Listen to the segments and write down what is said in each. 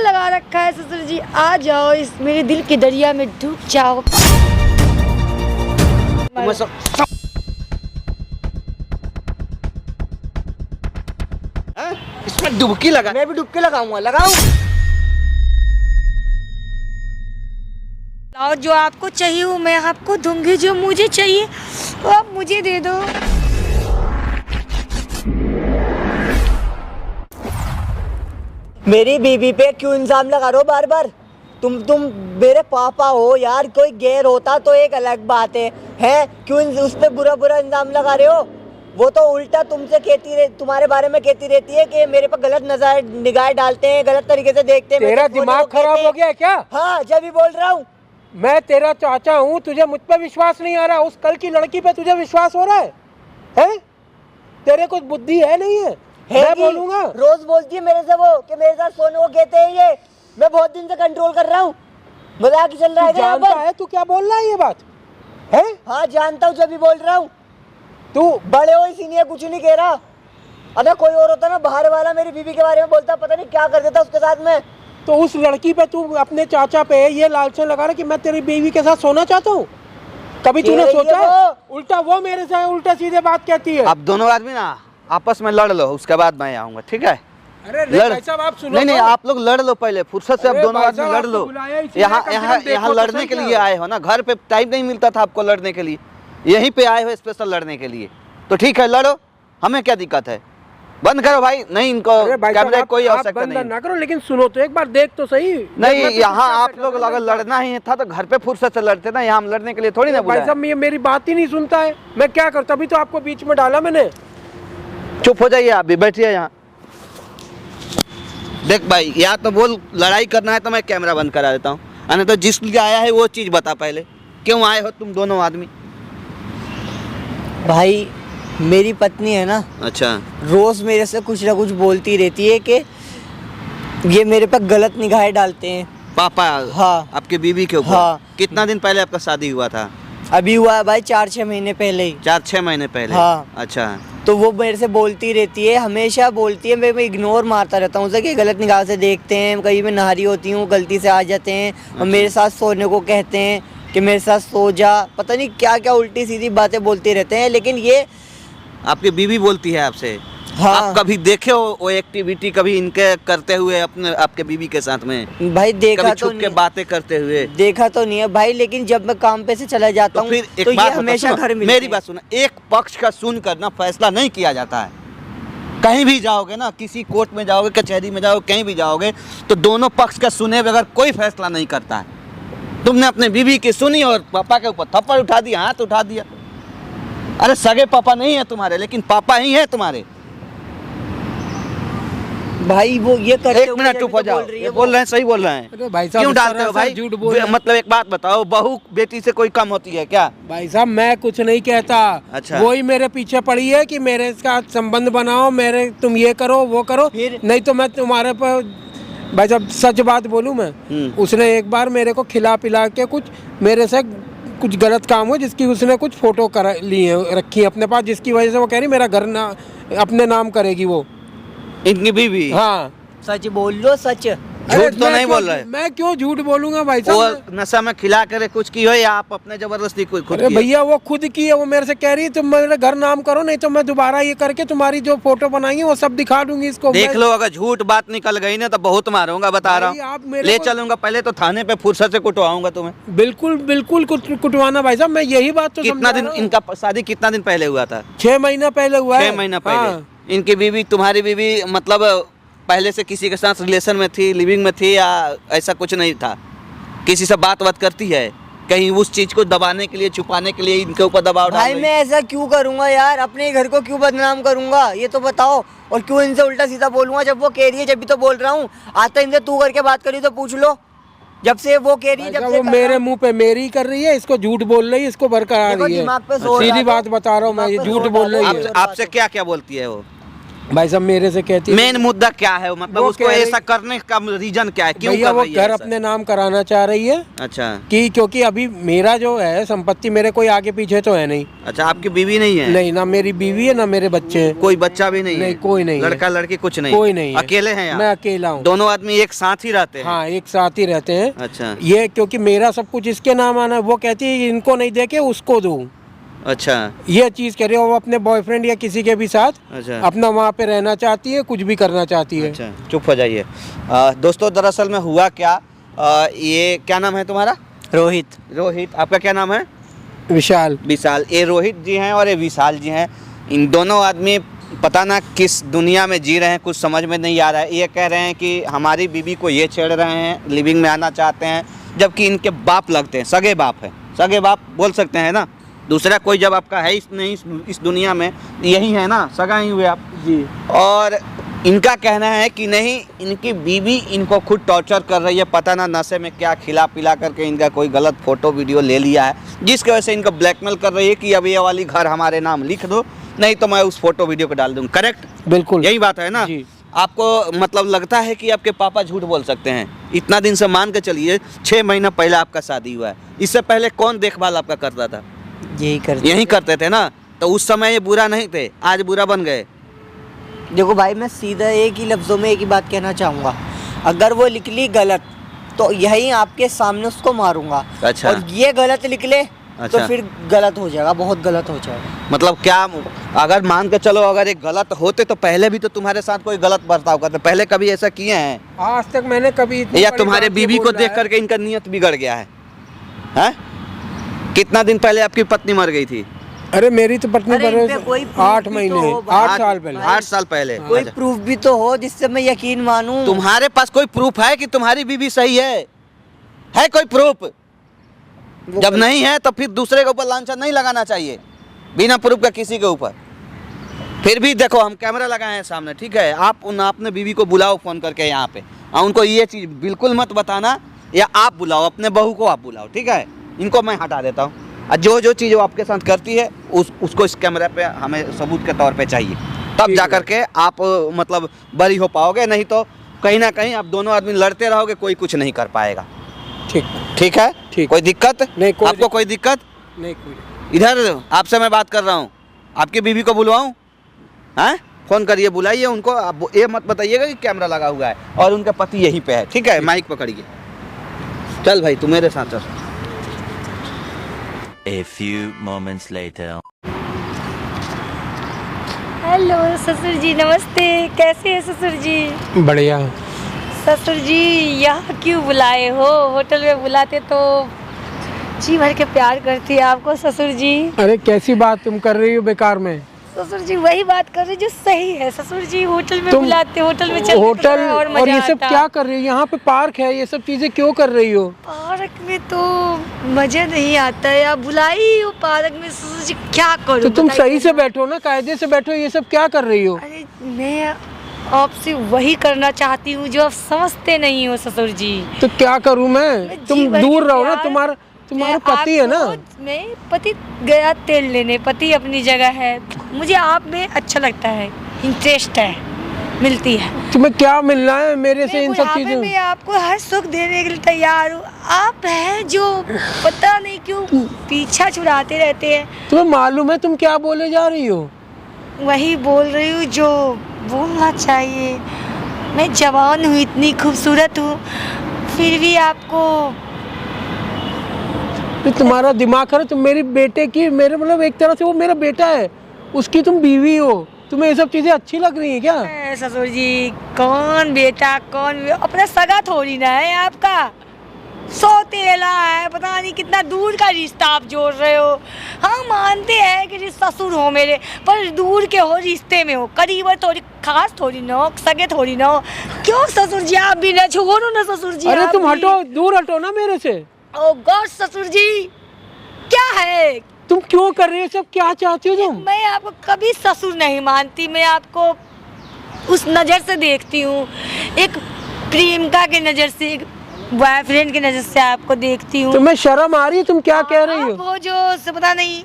लगा रखा है ससुर जी, आ जाओ इस मेरे दिल के दरिया में डूब जाओ। इसमें डुबकी लगा, मैं भी डुबकी लगाऊंगा, लगाऊं। लाओ जो आपको चाहिए वो मैं आपको दूंगी, जो मुझे चाहिए वो आप मुझे दे दो। मेरी बीवी पे क्यों इल्जाम लगा रहे हो बार बार? तुम मेरे पापा हो यार, कोई गैर होता तो एक अलग बात है? क्यों उस पे बुरा बुरा इल्जाम लगा रहे हो? वो तो उल्टा तुमसे तुम्हारे बारे में कहती रहती है कि मेरे पर गलत नजर निगाह डालते हैं, गलत तरीके से देखते हैं। तेरा दिमाग खराब हो गया है क्या? हाँ, जब भी बोल रहा हूँ। मैं तेरा चाचा हूँ, तुझे मुझ पे विश्वास नहीं आ रहा, उस कल की लड़की पे तुझे विश्वास हो रहा है? हैं? तेरे कुछ बुद्धि है नहीं है? मैं बोलूंगा। रोज बोलती है मेरे से वो कि मेरे साथ सोने को कहते हैं ये। मैं बहुत दिन से कंट्रोल कर रहा हूँ। मजाक चल रहा है क्या? जानता है तू क्या बोल रहा है ये बात है? हाँ जानता हूँ, जब भी बोल रहा हूँ। तू बड़े हो इसीलिए कुछ नहीं कह रहा। अगर कोई और होता ना बाहर वाला मेरी बीवी के बारे में बोलता, पता नहीं क्या कर देता उसके साथ में। तो उस लड़की पे तू अपने चाचा पे ये लालच लगा रहा कि मैं तेरी बीवी के साथ सोना चाहता हूँ? कभी तूने सोचा? उल्टा वो मेरे से उल्टा सीधे बात कहती है। आप दोनों आदमी ना आपस में लड़ लो, उसके बाद मैं आऊंगा, ठीक है? अरे भाई साहब आप सुनो। नहीं, आप लोग लड़ लो पहले, फुर्सत से आप दोनों आदमी लड़ लो। यहाँ लड़ने के लिए आए हो ना, घर पे टाइम नहीं मिलता था आपको लड़ने के लिए, यहीं पे आए हो स्पेशल लड़ने के लिए, तो ठीक है लड़ो, हमें क्या दिक्कत है? बंद करो भाई, नहीं इनको कैमरे कोई आवश्यकता नहीं ना करो, लेकिन सुनो तो एक बार, देख तो सही। नहीं, यहाँ आप लोग अगर लड़ना ही था तो घर पे फुर्सत से लड़ते ना, यहाँ हम लड़ने के लिए थोड़ी ना बुलाए। भाई साहब ये मेरी बात ही नहीं सुनता है, मैं क्या करता? अभी तो आपको बीच में डाला मैंने। चुप हो जाइए, आप भी बैठिए यहाँ। देख भाई, या तो बोल लड़ाई करना है तो मैं कैमरा बंद करा देता हूँ, नहीं तो जिस लिए आया है वो चीज़ बता पहले, क्यों आए हो तुम दोनों आदमी? भाई मेरी पत्नी है ना, अच्छा, रोज मेरे से कुछ ना कुछ बोलती रहती है कि ये मेरे पर गलत निगाहें डालते हैं। पापा? हाँ। आपके बीवी के ऊपर? हाँ। कितना दिन पहले आपका शादी हुआ था? अभी हुआ है भाई 4-6 महीने पहले ही। 4-6 महीने पहले? हाँ। अच्छा, तो वो मेरे से बोलती रहती है, हमेशा बोलती है। मैं इग्नोर मारता रहता हूँ उसे कि गलत निगाह से देखते हैं। कभी मैं नहारी होती हूँ, गलती से आ जाते हैं और मेरे साथ सोने को कहते हैं कि मेरे साथ सो जा, पता नहीं क्या क्या उल्टी सीधी बातें बोलते रहते हैं। लेकिन ये आपकी बीवी बोलती है आपसे? हाँ। आप कभी देखे हो वो एक्टिविटी कभी इनके करते हुए अपने आपके बीवी के साथ में? भाई देखा कभी तो छुप के बातें करते हुए देखा तो नहीं है भाई, लेकिन जब मैं काम पे से चला जाता हूँ तो ये हमेशा घर मिलते हैं। मेरी बात सुनो, एक पक्ष का सुन कर ना फैसला नहीं किया जाता है। कहीं भी जाओगे ना, किसी कोर्ट में जाओगे, कचहरी में जाओगे, कहीं भी जाओगे तो दोनों पक्ष का सुने बगैर कोई फैसला नहीं करता है। तुमने अपने बीवी की सुनी और पापा के ऊपर थप्पड़ उठा दिया, हाथ उठा दिया। अरे सगे पापा नहीं है तुम्हारे, लेकिन पापा ही है तुम्हारे। भाई वो ये कर, एक मिनट चुप हो जाओ, ये बोल रहे हैं सही बोल रहे हैं। अरे भाई साहब क्यों डालते हो भाई? झूठ बोल रहे हैं। मतलब एक बात बताओ, बहू बेटी से कोई कम होती है क्या? भाई साहब मैं कुछ नहीं कहता। अच्छा। वही मेरे पीछे पड़ी है कि मेरे साथ संबंध बनाओ, मेरे तुम ये करो वो करो, नहीं तो मैं तुम्हारे पर भाई साहब सच बात बोलूं मैं, उसने एक बार मेरे को खिला पिला के कुछ मेरे से कुछ गलत काम हो, जिसकी उसने कुछ फोटो करा ली है, रखी है अपने पास, जिसकी वजह से वो कह रही मेरा घर ना अपने नाम करेगी वो, इनकी बीवी। हाँ सच बोल लो, सच। झूठ तो नहीं बोल रहे? मैं क्यों झूठ बोलूंगा भाई साहब? वो नशा में खिला करे कुछ की हो या आप अपने जबरदस्ती कोई खुद अरे की? भैया वो खुद की है, वो मेरे से कह रही तुम मेरे घर नाम करो, नहीं तो मैं दोबारा ये करके तुम्हारी जो फोटो बनाई है वो सब दिखा दूंगी इसको। देख लो, अगर झूठ बात निकल गई ना तो बहुत मारूंगा, बता रहा हूँ। ले चलूंगा पहले तो थाने पे, फुर्सत से कुटवाऊंगा तुम्हें। बिल्कुल बिल्कुल कुटवाना भाई साहब, मैं यही बात तो कितना दिन इनका शादी कितना दिन पहले हुआ था? 6 महीना पहले हुआ है। 6 महीना पहले। इनकी बीवी, तुम्हारी बीवी मतलब पहले से किसी के साथ रिलेशन में थी, लिविंग में थी, या ऐसा कुछ नहीं था? किसी से बात करती है कहीं उस चीज को दबाने के लिए, छुपाने के लिए इनके ऊपर दबाव डाल भाई मैं ऐसा क्यों करूंगा यार? अपने घर को क्यों बदनाम करूंगा ये तो बताओ, और क्यों इनसे उल्टा सीधा बोलूंगा? जब वो कह रही है, जब भी तो बोल रहा हूँ। आता इनसे तू करके बात करी तो पूछ लो, जब से वो कह रही है, जब से वो मेरे मुंह पे मेरी कर रही है, इसको झूठ बोल रही है, इसको बरकरार रही है। सीधी बात बता रहा हूँ मैं, ये झूठ बोल रही है। आपसे क्या क्या बोलती है वो? भाई साहब मेरे से कहती है मेन मुद्दा क्या है, मतलब वो उसको कह रही- ऐसा करने का रीजन क्या है, क्यों भैया कर वो रही है घर ऐसा? अपने नाम कराना चाह रही है अच्छा कि क्योंकि अभी मेरा जो है संपत्ति मेरे कोई आगे पीछे तो है नहीं। अच्छा, आपकी बीवी नहीं है? नहीं, ना मेरी बीवी है ना मेरे बच्चे हैं। कोई बच्चा भी नहीं है? नहीं, कोई नहीं है। लड़का लड़की कुछ नहीं? कोई नहीं है। अकेले हैं आप? मैं अकेला हूँ। दोनों आदमी एक साथ ही रहते हैं? हाँ, एक साथ ही रहते हैं। अच्छा ये क्योंकि मेरा सब कुछ इसके नाम आना है, वो कहती है इनको नहीं दे के उसको दूं। अच्छा ये चीज कह रही है। वो अपने बॉयफ्रेंड या किसी के भी साथ अच्छा अपना वहाँ पे रहना चाहती है, कुछ भी करना चाहती है। अच्छा, चुप हो जाइए। दोस्तों दरअसल में हुआ क्या, ये क्या नाम है तुम्हारा? रोहित। रोहित। आपका क्या नाम है? विशाल। विशाल। ये रोहित जी हैं और ये विशाल जी हैं। इन दोनों आदमी पता ना किस दुनिया में जी रहे हैं, कुछ समझ में नहीं आ रहा है। ये कह रहे हैं कि हमारी बीवी को ये छेड़ रहे हैं, लिविंग में आना चाहते हैं, जबकि इनके बाप लगते हैं, सगे बाप है। सगे बाप बोल सकते हैं ना, दूसरा कोई जब आपका है इस दुनिया में, यही है ना, सगा ही हुए आप जी। और इनका कहना है कि नहीं, इनकी बीवी इनको खुद टॉर्चर कर रही है, पता ना नशे में क्या खिला पिला करके इनका कोई गलत फोटो वीडियो ले लिया है, जिसकी वजह से इनको ब्लैकमेल कर रही है कि अब ये वाली घर हमारे नाम लिख दो, नहीं तो मैं उस फोटो वीडियो को डाल दूँ। करेक्ट? बिल्कुल यही बात है ना? जी। आपको मतलब लगता है कि आपके पापा झूठ बोल सकते हैं? इतना दिन से मान के चलिए 6 महीना पहले आपका शादी हुआ है, इससे पहले कौन देखभाल आपका करता था? यही करते थे ना, तो उस समय ये बुरा नहीं थे, आज बुरा बन गए। देखो भाई, मैं सीधा एक ही लफ्ज़ों में एक ही बात कहना चाहूँगा, अगर वो निकली गलत तो यही आपके सामने उसको मारूंगा। अच्छा। और ये गलत निकले अच्छा। तो फिर गलत हो जाएगा, बहुत गलत हो जाएगा। मतलब क्या, अगर मान के चलो अगर एक गलत होते तो पहले भी तो तुम्हारे साथ कोई गलत बर्ताव करते, पहले कभी ऐसा किए हैं? आज तक मैंने कभी इतनी या बड़ी तुम्हारे बात बीवी ये को बोल रहा देख है। करके इनका नियत बिगड़ गया है? हैं? कितना दिन पहले आपकी पत्नी मर गई थी? अरे मेरी तो पत्नी अरे पर इन पे कोई proof 8 भी महीने तो हो, 8 साल पहले। 8 साल पहले। कोई अच्छा। प्रूफ भी तो हो जिससे मैं यकीन मानूं। तुम्हारे पास कोई प्रूफ है कि तुम्हारी बीवी सही है कोई प्रूफ? जब नहीं है तो फिर दूसरे के ऊपर लांछन नहीं लगाना चाहिए, बिना प्रूफ का किसी के ऊपर। फिर भी देखो, हम कैमरा लगाए हैं सामने, ठीक है? आप अपने बीवी को बुलाओ फ़ोन करके यहाँ पे, और उनको ये चीज़ बिल्कुल मत बताना, या आप बुलाओ अपने बहू को, आप बुलाओ, ठीक है? इनको मैं हटा देता हूँ। और जो चीज़ वो आपके साथ करती है उसको इस कैमरे पे हमें सबूत के तौर पे चाहिए, तब जा कर के आप मतलब बरी हो पाओगे, नहीं तो कहीं ना कहीं आप दोनों आदमी लड़ते रहोगे, कोई कुछ नहीं कर पाएगा। ठीक है? ठीक। कोई दिक्कत नहीं, आपको? कोई दिक्कत नहीं, कोई इधर आपसे मैं बात कर रहा हूँ, आपकी बीवी को बुलवाऊँ? हैं? फ़ोन करिए, बुलाइए उनको। आप ये मत बताइएगा कि कैमरा लगा हुआ है और उनका पति यहीं पे है, ठीक है? माइक पकड़िए, चल भाई तू मेरे साथ चल। A few moments later. Hello ससुर जी, नमस्ते। कैसे हैं ससुर जी? बढ़िया। ससुर जी यहाँ क्यों बुलाए हो? होटल में बुलाते तो जी भर के प्यार करती है आपको ससुर जी। अरे कैसी बात तुम कर रही हो बेकार में? ससुर जी वही बात कर रही जो सही है ससुर जी। होटल में तुम बुलाते, होटल में चलते होटल तो और और मजा ये सब आता। क्या कर रही हो? यहाँ पे पार्क है, ये सब चीजें क्यों कर रही हो? पार्क में तो मजा नहीं आता है, आप बुलाई हो पार्क में ससुर जी, क्या करूं? तो तुम बताइए सही से ना। बैठो ना, कायदे से बैठो, ये सब क्या कर रही हो? अरे मैं आपसे वही करना चाहती हूँ जो आप समझते नहीं हो ससुर जी। तो क्या करूँ मैं? तुम जी भर दूर के रहो ना, प्यार। तुम्हारा मैं पति है ना। आपको- मैं पति गया तेल लेने, पति अपनी जगह है, मुझे आप में अच्छा लगता है, इंटरेस्ट है, मिलती है। तुम्हें क्या मिलना है मेरे से मैं इन सब बुढ़ापे चीजों? में आपको हर सुख देने के लिए तैयार हूँ। आप हैं जो पता नहीं क्यों पीछा छुड़ाते रहते हैं। तुम्हें मालूम है तुम क्या बोले जा रही हो? वही बोल रही हूँ जो बोलना चाहिए। मैं जवान हूँ, इतनी खूबसूरत हूँ, फिर भी आपको तो तुम्हारा दिमाग खराब। तुम मेरी बेटे की, मेरे मतलब एक तरह से वो मेरा बेटा है, उसकी तुम बीवी हो, तुम्हें ये सब चीजें अच्छी लग रही है क्या? ससुर जी कौन बेटा कौन अपना सगा थोड़ी ना है आपका, सौतेला है, पता नहीं कितना दूर का रिश्ता आप जोड़ रहे हो। हाँ मानते हैं कि ससुर हो मेरे, पर दूर के हो, रिश्ते में हो, करीब थोड़ी, खास थोड़ी ना हो, सगे थोड़ी ना हो। क्यों ससुर जी आप भी ना छोड़ो ना ससुर जी। अरे आप तुम भी। हटो, दूर हटो ना मेरे से। ओ गॉड ससुर जी क्या है? तुम क्यों कर रही हो सब? क्या चाहती हो तुम? मैं आपको कभी ससुर नहीं मानती, मैं आपको उस नज़र से देखती हूँ, एक प्रेमिका की नज़र से, एक बॉयफ्रेंड की नज़र से आपको देखती हूँ। तुम्हें शर्म आ रही है? तुम क्या कह रही आप हो? वो जो से पता नहीं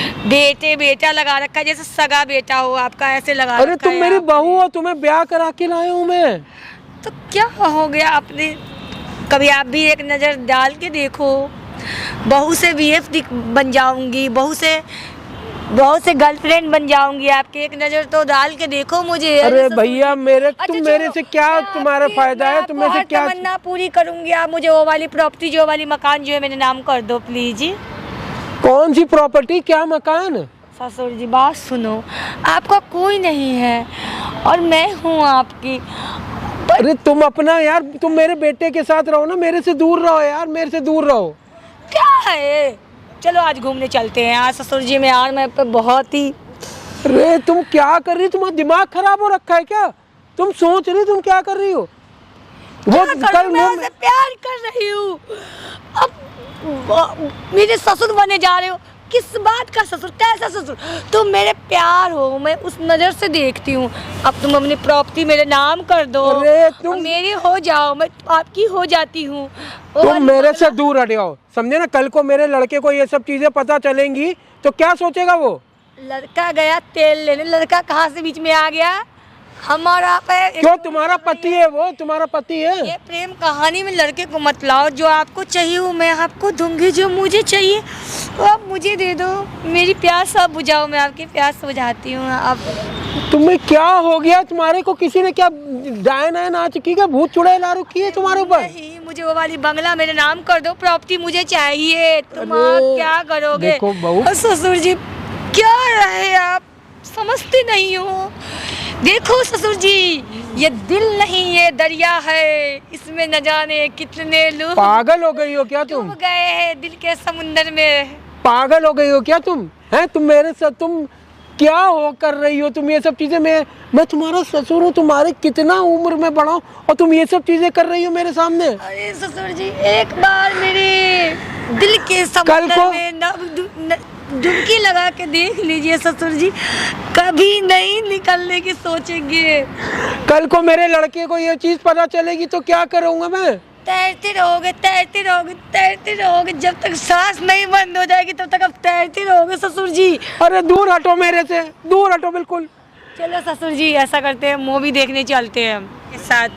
बेटे बेटा लगा रखा है, जैसे सगा बेटा हो आपका, ऐसे लगा अरे रखा तुम है मेरी आप। बहू हो, तुम्हें ब्याह करा के लाया हूँ मैं। तो क्या हो गया अपने, कभी आप भी एक नज़र डाल के देखो। बहू से बीएफ बन जाऊंगी, बहू से गर्लफ्रेंड बन जाऊंगी आपके, एक नज़र तो डाल के देखो मुझे। अरे भैया मेरे, अच्छा, तुम मेरे से क्या, मैं तुम्हारा आपकी- फायदा है, मैं तुम मेरे से आपको क्या? हर तमन्ना पूरी करूंगी, आप मुझे वो वाली प्रॉपर्टी, जो वाली मकान जो है मेरे नाम कर दो प्लीज। कौन सी प्रॉपर्टी, क्या मकान? ससुर जी बात सुनो, आपका कोई नहीं है और मैं हूँ आपकी। अरे तुम अपना यार, तुम मेरे बेटे के साथ रहो ना, मेरे से दूर रहो यार, मेरे से दूर रहो। क्या है, चलो आज घूमने चलते हैं। आज ससुर जी में यार मैं पे बहुत ही। अरे तुम क्या कर रही हो? तुम्हारा दिमाग खराब हो रखा है क्या? तुम सोच रही तुम क्या कर रही हो? क्या करूं, मैं उससे प्यार कर रही हूँ। अब मेरे ससुर बने जा रहे हो, किस बात का ससुर, कैसा ससुर? तुम मेरे प्यार हो, मैं उस नज़र से देखती हूँ। अब तुम अपनी प्रॉपर्टी मेरे नाम कर दो, अरे तुम और मेरी हो जाओ, मैं आपकी हो जाती हूँ। तुम मेरे से दूर हट जाओ, समझे ना? कल को मेरे लड़के को ये सब चीजें पता चलेंगी तो क्या सोचेगा वो? लड़का गया तेल लेने, लड़का कहाँ से बीच में आ गया? हमारा क्यों, तुम्हारा पति है वो, तुम्हारा पति है। ये प्रेम कहानी में लड़के को मत लाओ। जो आपको चाहिए वो मैं आपको दूंगी, जो मुझे चाहिए वो आप मुझे दे दो। मेरी प्यास आप बुझाओ, मैं आपकी प्यास बुझाती हूँ। आप तुम्हें क्या हो गया? तुम्हारे को किसी ने क्या डायन आयन आ चुकी है? भूत चुड़ैल आ रखी है तुम्हारे ऊपर? नहीं, मुझे वो वाली बंगला मेरे नाम कर दो, प्रॉपर्टी मुझे चाहिए। तुम आप क्या करोगे? देखो बहू, ससुर जी क्या रहे आप, समझते नहीं हो। देखो ससुर जी, ये दिल नहीं ये दरिया है, इसमें न जाने कितने लोग पागल हो गई हो क्या तुम? डूब गए हैं दिल के समुंदर में। पागल हो गई हो क्या तुम? हैं, तुम मेरे साथ, तुम क्या हो कर रही हो? तुम ये सब चीजें, मैं तुम्हारा ससुर हूँ, तुम्हारे कितना उम्र में बड़ा हूँ और तुम ये सब चीजें कर रही हो मेरे सामने। अरे ससुर जी, एक बार मेरे दिल के कल को- समुंदर में डुबकी लगा के देख लीजिए ससुर जी, कभी नहीं निकलने की सोचेंगे। कल को मेरे लड़के को ये चीज पता चलेगी तो क्या करूँगा मैं? तैरते रहोगे, तैरते रहोगे, तैरते रहोगे, जब तक सांस नहीं बंद हो जाएगी तब तक आप तैरते रहोगे ससुर जी। अरे दूर हटो मेरे से, दूर हटो बिल्कुल। चलो ससुर जी ऐसा करते हैं, मूवी देखने चलते हैं के साथ।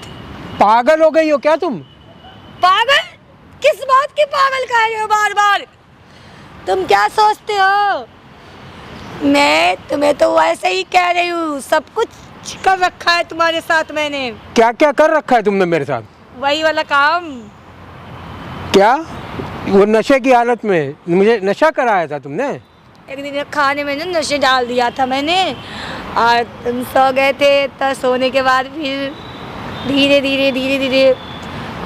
पागल हो गई हो क्या तुम? पागल? किस बात की पागल कह रहे हो बार बार? तुम क्या सोचते हो? मैं तुम्हें तो वैसे ही कह रही हूँ, सब कुछ कर रखा है तुम्हारे साथ मैंने। क्या क्या कर रखा है तुमने मेरे साथ? वही वाला काम। क्या? वो नशे की हालत में मुझे नशा कराया था तुमने? एक दिन खाने में ना नशे डाल दिया था मैंने, और तुम सो गए थे, तो सोने के बाद फिर धीरे धीरे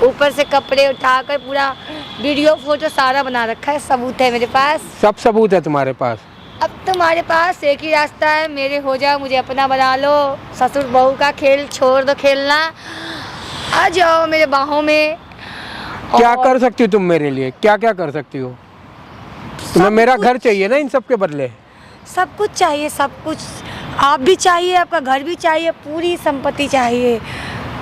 ऊपर से कपड़े उठाकर पूरा वीडियो फोटो सारा बना रखा है, सबूत है मेरे पास। सब सबूत है तुम्हारे पास? अब तुम्हारे पास एक ही रास्ता है, मेरे हो जाओ, मुझे अपना बना लो। ससुर बहू का खेल छोड़ दो खेलना, आ जाओ मेरे बाहों में। क्या कर सकती हो तुम मेरे लिए? क्या क्या कर सकती हो? तुम्हें मेरा घर चाहिए ना इन सब के बदले? सब कुछ चाहिए, सब कुछ। आप भी चाहिए, आपका घर भी चाहिए, पूरी संपत्ति चाहिए।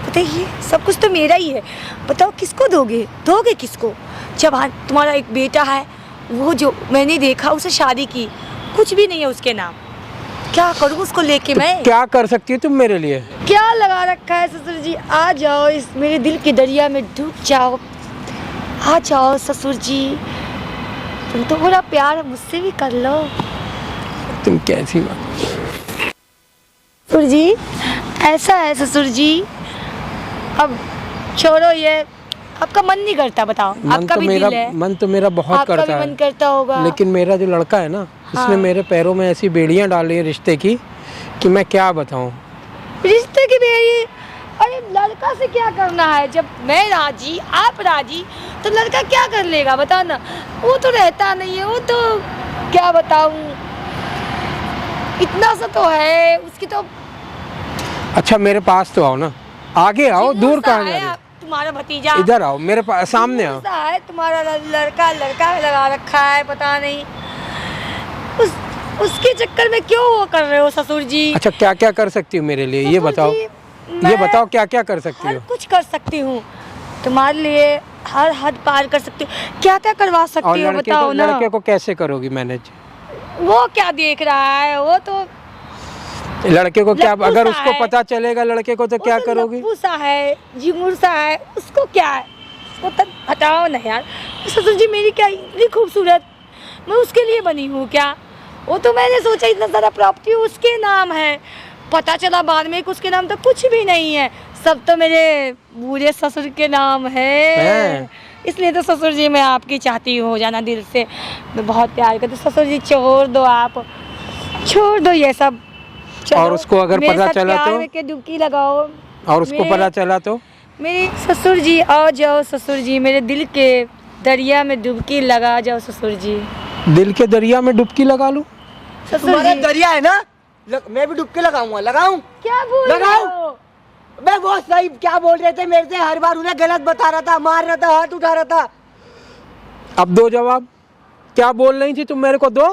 बताइए, सब कुछ तो मेरा ही है। बताओ किसको दोगे, दोगे किसको? जब तुम्हारा एक बेटा है, वो जो मैंने देखा उसे शादी की, कुछ भी नहीं है उसके नाम, क्या करूँ उसको लेके मैं? क्या कर सकती हो तुम मेरे लिए? क्या लगा रखा है ससुर जी? आ जाओ, इस मेरे दिल के दरिया में डूब जाओ, आ जाओ ससुर जी। तुम तो बड़ा प्यार मुझसे भी कर लो। तुम कैसी बात? ससुर जी ऐसा है ससुर जी, अब छोड़ो ये, आपका मन नहीं करता? बताओ, आपका भी दिल है, मन तो मेरा बहुत आपका करता भी है, मन करता होगा। लेकिन मेरा जो लड़का है ना, इसने मेरे पैरों में ऐसी बेड़ियां डाली है रिश्ते की कि मैं क्या बताऊं। रिश्ते की बेड़ी? अरे लड़का से क्या करना है? जब मैं राजी, आप राजी, तो लड़का क्या कर लेगा बताओ ना? वो तो रहता नहीं है, वो तो क्या बताऊं, इतना सा तो है उसकी तो। अच्छा मेरे पास तो आओ ना, आगे आओ, दूर कहाँ जा रही हो? तुम्हारा भतीजा इधर आओ, मेरे पास सामने आओ। ऐसा है तुम्हारा लड़का लगा रखा है, पता नहीं उसके चक्कर में क्यों वो कर रहे हो ससुर जी? अच्छा क्या क्या कर सकती हो मेरे लिए, ये ससुर बताओ, जी, ये बताओ क्या क्या कर सकती हर हो? कुछ कर सकती हूँ तुम्हारे लिए, हर हद पार कर सकती हूँ। क्या क्या करवा और सकती हो बताओ ना? लड़के को कैसे करोगी मैनेज? वो क्या देख रहा है, वो तो लड़के को क्या, लप्पू अगर सा उसको है। पता चलेगा लड़के को तो क्या वो तो करोगी? लप्पू सा है, जिगुर सा है, उसको क्या है, वो तक हटाओ ना यार। ससुर जी मेरी क्या इतनी खूबसूरत, मैं उसके लिए बनी हूँ क्या? वो तो मैंने सोचा इतना सारा प्रॉपर्टी उसके नाम है, पता चला बाद में कि उसके नाम तो कुछ भी नहीं है, सब तो मेरे बूढ़े ससुर के नाम है। इसलिए तो ससुर जी मैं आपकी चाहती हूँ, हो जाना दिल से, मैं बहुत प्यार करती हूँ। ससुर जी छोड़ दो, आप छोड़ दो ये सब। चलो, और उसको अगर मेरे पता साथ चला प्यार तो? में के डुबकी लगाओ। और उसको मेरे- पता चला तो? मेरे ससुर जी आ जाओ, ससुर जी मेरे दिल के दरिया में डुबकी लगा जाओ ससुर जी। दिल के दरिया में डुबकी लगा लूं? ससुर तुम्हारा जी दरिया है ना, मैं भी डुबके लगाऊंगा, लगाऊं? क्या बोल रहे लगाओ। हो? मैं वो सही क्या बोल रहे थे मेरे से, हर बार उन्हें गलत बता रहा था, मार रहा था, हाथ उठा रहा था। अब दो जवाब, क्या बोल रही थी तुम मेरे को? दो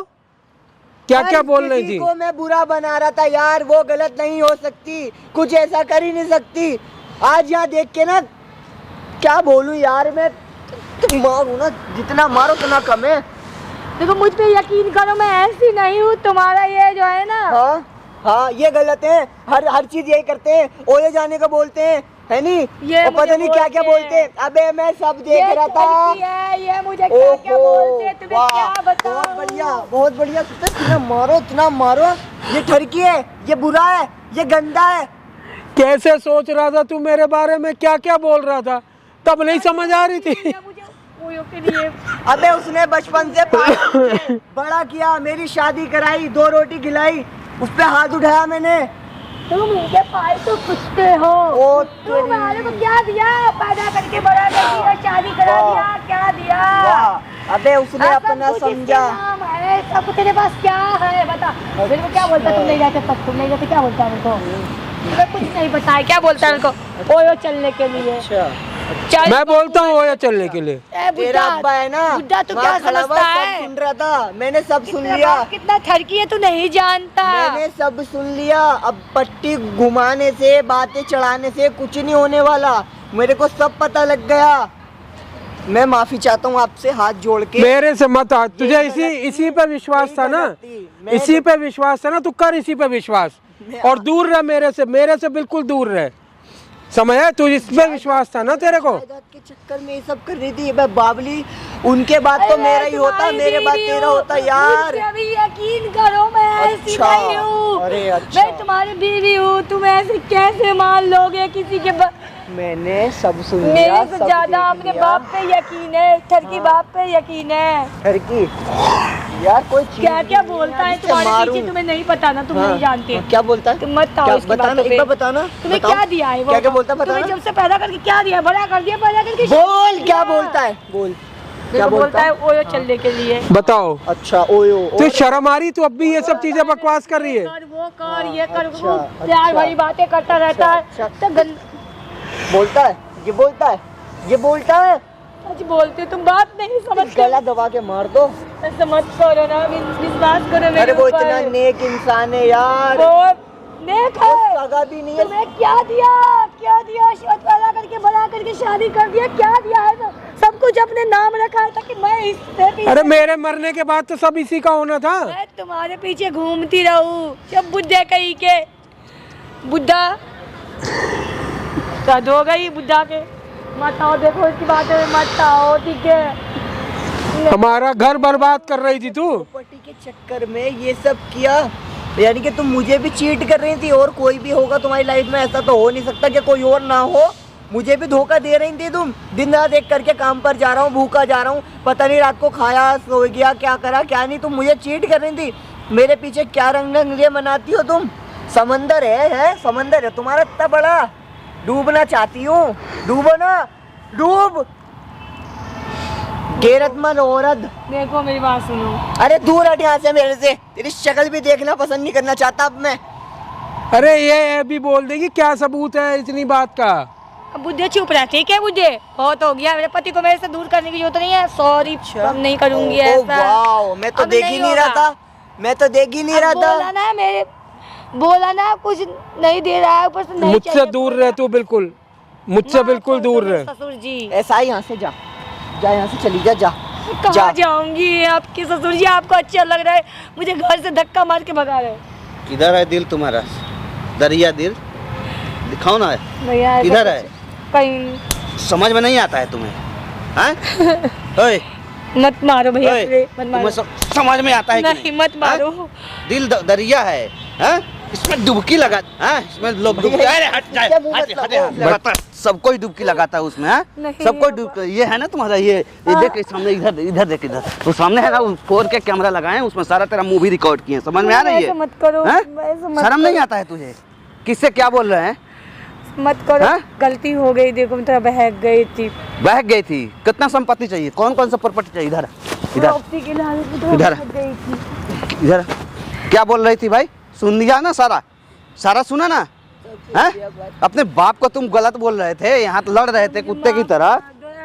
क्या क्या हर बोल रही किसी थी? को मैं बुरा बना रहा था यार, वो गलत नहीं हो सकती, कुछ ऐसा कर ही नहीं सकती। आज यहाँ देख के ना क्या बोलूं यार, मैं मारू ना, जितना मारो उतना कम है। देखो मुझ पे यकीन करो, मैं ऐसी नहीं हूँ, तुम्हारा ये जो है ना, हाँ हाँ, ये गलत है, हर चीज यही करते हैं, ओले जाने का बोलते हैं, है नहीं? ये और पता मुझे नहीं क्या क्या बोलते बोलते हैं। अबे मैं सब देख ये रहा था। लड़की है, ये मुझे क्या क्या बोलते हैं, तुम्हें वाह, क्या बताऊं? बहुत बढ़िया, बहुत बढ़िया। इतना मारो, ये ठरकी है, ये बुरा है, ये गंदा है। कैसे सोच रहा था तू मेरे बारे में, क्या क्या बोल रहा था, तब नहीं समझ आ रही थी? ये मुझे ओयो के लिए अबे उसने बचपन से पाला, बड़ा किया, मेरी शादी कराई, 2 रोटी खिलाई, उस पे हाथ उठाया मैंने। तुम उनके पाए तो पूछते हो, ओ तुम्हारे को क्या दिया, पैदा करके बड़ा कर दिया, शादी करा वाह। दिया, क्या दिया? वाह, अबे उसने सब अपना कुछ इसके समझा। नाम है, सब तेरे पास क्या है बता। मेरे को क्या बोलता, तुम नहीं जाते तब, तुम नहीं जाते, क्या बोलता है मेरे को? मुझे कुछ नहीं पता है, क्या बोलता है मेरे को? ओयो चलने के लिए चल। मैं बोलता हूँ ओया चलने के लिए। ए, तेरा अब्बा है ना, बुड्ढा तो वहाँ क्या खड़ा हुआ, समझता सब है? सुन रहा था, मैंने सब सुन तेरा लिया, बाप कितना ठरकी है तू नहीं जानता। मैंने सब सुन लिया। अब पट्टी घुमाने से, बातें चढ़ाने से कुछ नहीं होने वाला, मेरे को सब पता लग गया। मैं माफी चाहता हूँ आपसे हाथ जोड़ के। मेरे से मत आ, तुझे इसी पे विश्वास था ना, इसी पे विश्वास था ना, तू कर इसी पे विश्वास, और दूर रह मेरे से बिल्कुल दूर रह, समझ है? तू इस पे विश्वास था ना तेरे को। जायदाद के चक्कर में ये सब कर रही थी। मैं बाबली, उनके बाद तो अरे मेरा ही होता, तुम्हारी मेरे बाद दीदी तेरा हूँ, होता यार। मुझ पे भी यकीन करो, मैं ऐसी अच्छा, नहीं हूँ। अरे अच्छा। मैं तुम्हारी बीवी हूँ, तुम ऐसे कैसे मान लोगे किसी के मैंने सब सुन लिया, मेरे से सब ज्यादा देख अपने लिया। बाप पे यकीन है, ठरकी बाप पे यकीन है। ठरकी यार, कोई चीज क्या क्या नहीं बोलता है इससे तुम्हारे मारूं। पीछे, तुम्हें नहीं पता ना, तुम हाँ, नहीं जानते। हाँ, क्या बोलता है? तुम मत आओ क्या इसकी बताना, बातों एक पे। बार बताना, तुम्हें बताओ। क्या दिया है वो? क्या क्या बोलता है, तुम्हें बताना। जब से पैदा करके क्या दिया, बड़ा कर दिया, पैदा करके बोल, क्या बोलता है, बोल, क्या बोलता है ओयो चलने के लिए। बताओ, अच्छा ओयो, तू शर्म आ रही, तू अब भी ये सब चीजें बकवास कर रही है। कर वो कर, ये कर अच्छा, वो, प्यार भरी बातें करता रहता है। अच्छा। तो बोलता है, ये बोलता है, ये बोलता है। सच बोलते, तुम बात नहीं समझते। गला दबा के मार दो। ऐसे मत करो ना, विश्वास करो मेरे अरे वो ऊपर। इतना नेक इंसान है यार, वो नेक है। वो सगा भी नहीं है। तुम्हें क्या दिया, क्या दिया? शोध पैदा करके बड़ा करके शादी कर दिया, क्या दिया है? तो सब कुछ अपने नाम रखा है ताकि मैं इससे पीछे, अरे मेरे मरने के बाद तो सब इसी का होना था। मैं तुम्हारे पीछे घूमती रहूं। जब बुढ़े कहीं के बुढ़ा कद हो गई, बुढ़ा के मत आओ, देखो इसकी बात है, मत आओ, ठीक है? हमारा घर बर्बाद कर रही थी तू। प्रॉपर्टी के चक्कर में ये सब किया, यानी कि तुम मुझे भी चीट कर रही थी, और कोई भी होगा तुम्हारी लाइफ में, ऐसा तो हो नहीं सकता कि कोई और ना हो। मुझे भी धोखा दे रही थी तुम, दिन रात एक करके काम पर जा रहा हूँ, भूखा जा रहा हूँ, पता नहीं रात को खाया, सो गया, क्या करा क्या नहीं, तुम मुझे चीट कर रही थी। मेरे पीछे क्या रंग रंगे मनाती हो तुम? समंदर है, समंदर है तुम्हारा इतना बड़ा, डूबना चाहती हूँ, डूबो ना, डूब। गैरतमंद औरत। देखो मेरी बात सुनो। अरे दूर हट यहाँ से मेरे से, तेरी शक्ल भी देखना पसंद नहीं करना चाहता अब मैं। अरे ये भी बोल देगी, क्या सबूत है इतनी बात का? अब बुद्धे चुप रहा, ठीक है? बुद्धे बहुत हो गया, मेरे पति को मेरे से दूर करने की जरूरत नहीं है। सॉरी, अब नहीं करूंगी ओ ऐसा। वाओ, मैं तो अब देख ही नहीं नहीं रहा होगा। था, मैं तो देख ही नहीं अब रहा बोला था। ना, मेरे बोला ना, कुछ नहीं दे रहा है, ऊपर से नहीं मुझसे चाहिए। दूर रह तू, बिल्कुल मुझसे माफ बिल्कुल कर दूर दो रह। ससुर जी। ऐसा ही, यहाँ से जा, जा यहाँ से चली जा, जा कहाँ जा। जाऊंगी? आपके ससुर जी आपको अच्छा लग रहा है, मुझे घर से धक्का मार के भगा रहे हैं। किधर है दिल तुम्हारा? दरिया दिल दिखाओ ना। भैया ऐसा किधर है? कुछ- कहीं समझ में नहीं आता है तुम्हें? हैं? ओए, मत मारो भैया, ओए, प्लीज, मत तुम्हें मारो। समझ में आता है कि नहीं, मत मारो। हैं? दिल दरिया है, हैं? इसमें डुबकी लगा, हैं? इसमें लोग डुबकी, अरे हट जाए, क्या मुंह हट, मत हट, लगाओ। हट, सबको ही डुबकी लगाता है उसमें, हैं? नहीं, सबको डुबकी, ये है ना तुम्हारा, ये देख के सामने, इधर इधर देख, इधर वो सामने है ना, वो 4K कैमरा लगाए हैं, उसमें सारा तेरा मूवी रिकॉर्ड किए हैं, समझ में आ रही ऐसा है? मत करो, हैं? ऐसा मत शर्म नहीं करो। आता है तुझे? किससे क्या बोल रहे हैं? मत करो, हैं? गलती हो गई, देखो मैं थोड़ा बहक गई थी। बहक गई थी? कितना संपत्ति चाहिए? कौन कौन सा प्रॉपर्टी चाहिए? इधर इधर प्रॉपर्टी के लालच में थोड़ा इधर। बहक गई थी। इधर क्या बोल रही थी भाई? सुन लिया ना सारा? सारा सुना ना? हैं? अपने बाप को तुम गलत बोल रहे थे, यहाँ तो लड़ रहे थे कुत्ते की तरह।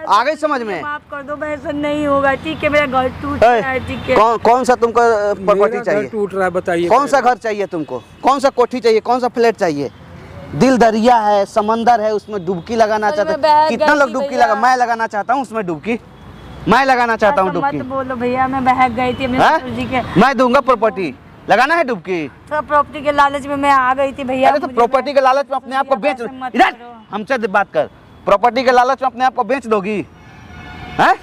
आ गई समझ में? माफ कर दो, ऐसा नहीं होगा, ठीक है? मेरा घर टूट रहा है, ठीक है? कौन सा तुमको प्रॉपर्टी मेरा घर चाहिए? टूट रहा है, बताइए कौन सा घर चाहिए तुमको? कौन सा कोठी चाहिए? कौन सा फ्लैट चाहिए? दिल दरिया है, समंदर है, उसमें डुबकी लगाना अरे चाहते मैं बह कितना गई लोग थी डुबकी भैया। लगा, मैं लगाना चाहता हूँ उसमें डुबकी, मैं लगाना चाहता हूँ ऐसा डुबकी। मत बोलो भैया, मैं बहक गई थी अपने हैं? ससुर जी के। मैं दूंगा प्रॉपर्टी, लगाना है डुबकी। तो प्रॉपर्टी के लालच में मैं आ गई थी भैया। अरे तो मुझे- प्रॉपर्टी के लालच में अपने आप को बेच, ऐसे मत इधर करो। हमसे बात कर, प्रॉपर्टी के लालच में अपने आप को बेच दोगी? हैं?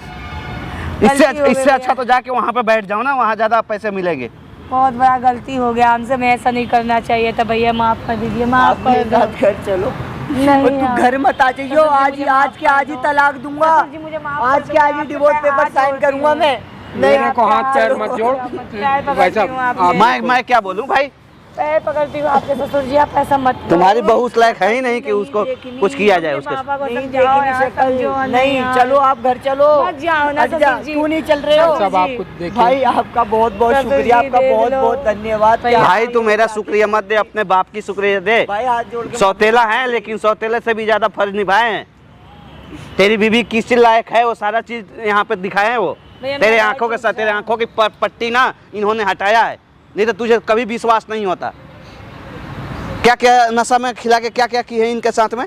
गलती हो गई इससे अच्छा भैया। तो जाके वहाँ पे बैठ जाओ ना, वहाँ ज्यादा पैसे मिलेंगे। बहुत बड़ा गलती हो गया हमसे, मैं ऐसा नहीं करना चाहिए था भैया, माफ कर दीजिए, माफ आप मेरे कर दो। साथ घर चलो। नहीं और तू यार। घर मत आ जाइयो, ससुर जी, आज मुझे ही माफ आज के कर आज ही दो। तलाक दूंगा। ससुर जी, मुझे माफ आज कर के दो, आज ही आपके डिवोर्स पैर पेपर हाथ साइन जोड़ती करूंगा हूँ। मैं। मेरे को हाथ पैर मत जोड़। पैर भाई पकड़ती साहब, हूँ आप- आपके, मैं क्या बोलूँ भाई? पैर पकड़ती हूँ आपके ससुर जी, आप ऐसा मत करो। तुम्हारी बहू उस लायक है ही नहीं कि उसको देखनी, कुछ किया जाए अपने उसके पापा को नहीं समझाओ देखी यार, शक्ल। समझो नहीं यार। चलो आप घर चलो। मत जाओ ना हट जा, ससुर जी। क्यों नहीं चल रहे हो? सब आप कुछ देखिए। भाई आपका बहुत बहुत ससुर शुक्रिया, जी, आपका देख बहुत लो। बहुत धन्यवाद। भाई, भाई तू मेरा शुक्रिया मत दे, अपने बाप की शुक्रिया दे। भाई हाथ जोड़ के सौतेला है लेकिन सौतेले से भी ज्यादा फर्ज निभाए हैं। तेरी बीवी किस लायक है वो सारा चीज यहाँ पे दिखाए हैं वो। भैया, तेरे मेरा आंखों के भाई साथ, तेरे आंखों की पट्टी ना इन्होंने हटाया है, नहीं तो तुझे कभी विश्वास नहीं होता। क्या क्या नशा में खिला के क्या क्या किए इनके साथ में?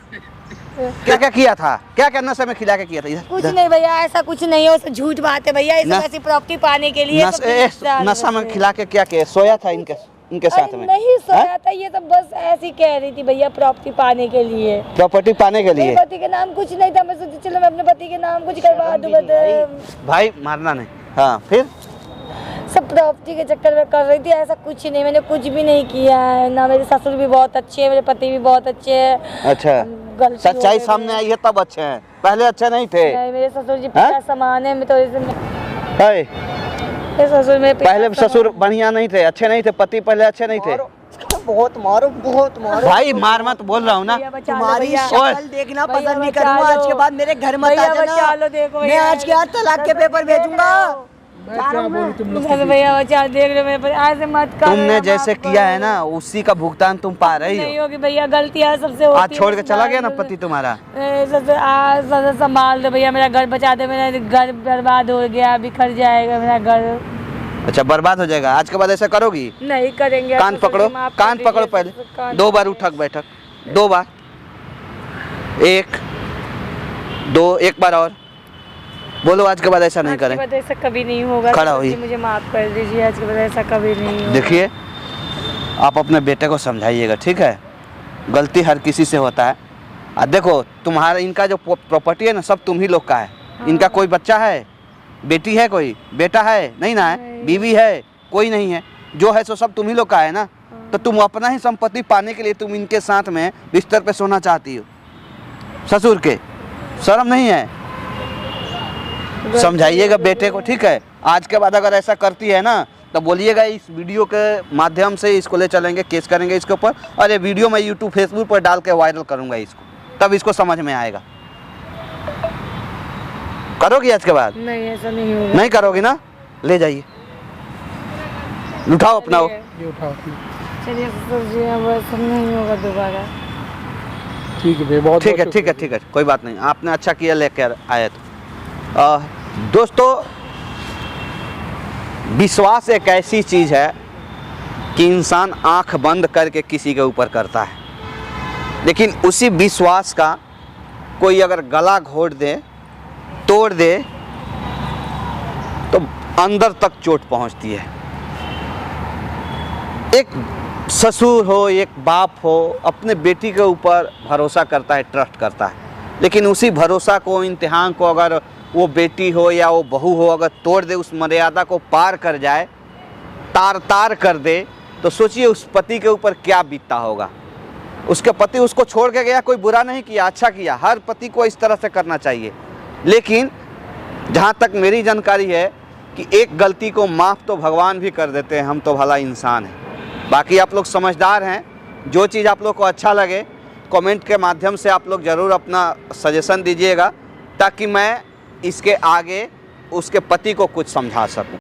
क्या क्या किया था? क्या क्या नशे में खिला के किया था? कुछ नहीं भैया, ऐसा कुछ नहीं है, झूठ बात है भैया, ये सब न- ऐसी प्रॉपर्टी पाने के लिए सब नशा में खिला के क्या किया? सोया था इनके साथ अरे में? नहीं सोया हाँ? था, ये तो बस ऐसी कह रही थी भैया, प्रॉपर्टी पाने के लिए। प्रॉपर्टी पाने के मेरे लिए? पति के नाम कुछ नहीं था, मैं सोची चलो मैं अपने पति के नाम कुछ करवा दूँ, भाई मारना नहीं। हाँ फिर? सब प्रॉपर्टी के चक्कर में कर रही थी, ऐसा कुछ नहीं, मैंने कुछ भी नहीं किया है ना। मेरे ससुर भी बहुत अच्छे हैं, मेरे पति भी बहुत अच्छे हैं। अच्छा, गलती सच्चाई हो गई सामने मेरी। आई है तब अच्छे हैं, पहले अच्छे नहीं थे। नहीं, मेरे ससुर जी हाँ? पिता समान है, मैं तो है? मेरे ससुर में पहले ससुर बढ़िया नहीं थे, अच्छे नहीं थे, पति पहले अच्छे नहीं थे। बहुत मारो, बहुत मारो। भाई मार मत बोल रहा हूँ ना। तुम्हारी ओए। शक्ल देखना भैया, पसंद नहीं बचा करूंगा, आज लो। के बाद मेरे घर मत भैया, आ बचा जाना। लो, देखो मैं भैया। आज के आज तलाक के पेपर भेजूंगा। मैं क्या बोलूं तुम लोग अरे भैया बचा, देख रहे मेरे पर, ऐसे मत करो। तुमने जैसे माफ किया करो। है ना उसी का भुगतान तुम पा रही नहीं हो। होगी भैया, गलतियाँ सबसे होती आज है, छोड़ के बस चला गया ना मान लो। पति तुम्हारा। आज संभाल दो भैया, मेरा घर बचा दे, मेरा घर बर्बाद हो गया, बिखर जाएगा मेरा घर। अच्छा बर्बाद हो जाएगा, आज के बाद ऐसा करोगी? नहीं करेंगे। कान पकड़ो, कान पकड़ो पहले, 2 बार उठक बैठक, 2 बार, 1 2, 1 बार और बोलो आज के बाद ऐसा नहीं करें। आज के बाद ऐसा कभी नहीं होगा। खड़ा ससुर जी, होइए। मुझे माफ कर दीजिए, आज के बाद ऐसा कभी नहीं होगा। देखिए आप अपने बेटे को समझाइएगा, ठीक है? गलती हर किसी से होता है। देखो तुम्हारा इनका जो प्रॉपर्टी है ना सब तुम ही लोग का है। इनका कोई बच्चा है, बेटी है, कोई बेटा है नहीं ना? है नहीं। बीवी है, कोई नहीं है, जो है सो सब तुम ही लोग का है ना। तो तुम अपना ही संपत्ति पाने के लिए तुम इनके साथ में बिस्तर पे सोना चाहती हो, ससुर के। शर्म नहीं है? समझाइएगा बेटे को, ठीक है? आज के बाद अगर ऐसा करती है ना तो बोलिएगा, इस वीडियो के माध्यम से इसको ले चलेंगे, केस करेंगे इसके ऊपर, और ये वीडियो मैं यूट्यूब फेसबुक पर डाल के वायरल करूंगा इसको, तब इसको समझ में आएगा। करोगी आज के बाद? नहीं, ऐसा नहीं होगा। नहीं करोगी ना? ले जाइए, उठाओ अपना वो। ये उठाओ। चलिए ससुर जी, अब ऐसा नहीं होगा दोबारा। ठीक है, बहुत ठीक है, ठीक है, ठीक है, कोई बात नहीं, आपने अच्छा किया लेकर आए तो। दोस्तों विश्वास एक ऐसी चीज़ है कि इंसान आंख बंद करके किसी के ऊपर करता है, लेकिन उसी विश्वास का कोई अगर गला घोट दे, तोड़ दे, अंदर तक चोट पहुंचती है। एक ससुर हो, एक बाप हो, अपने बेटी के ऊपर भरोसा करता है, ट्रस्ट करता है, लेकिन उसी भरोसा को, इम्तिहान को अगर वो बेटी हो या वो बहू हो अगर तोड़ दे, उस मर्यादा को पार कर जाए, तार कर दे, तो सोचिए उस पति के ऊपर क्या बीतता होगा। उसके पति उसको छोड़ के गया, कोई बुरा नहीं किया, अच्छा किया, हर पति को इस तरह से करना चाहिए। लेकिन जहाँ तक मेरी जानकारी है कि एक गलती को माफ़ तो भगवान भी कर देते हैं, हम तो भला इंसान हैं। बाकी आप लोग समझदार हैं, जो चीज़ आप लोग को अच्छा लगे कमेंट के माध्यम से आप लोग ज़रूर अपना सजेशन दीजिएगा, ताकि मैं इसके आगे उसके पति को कुछ समझा सकूं।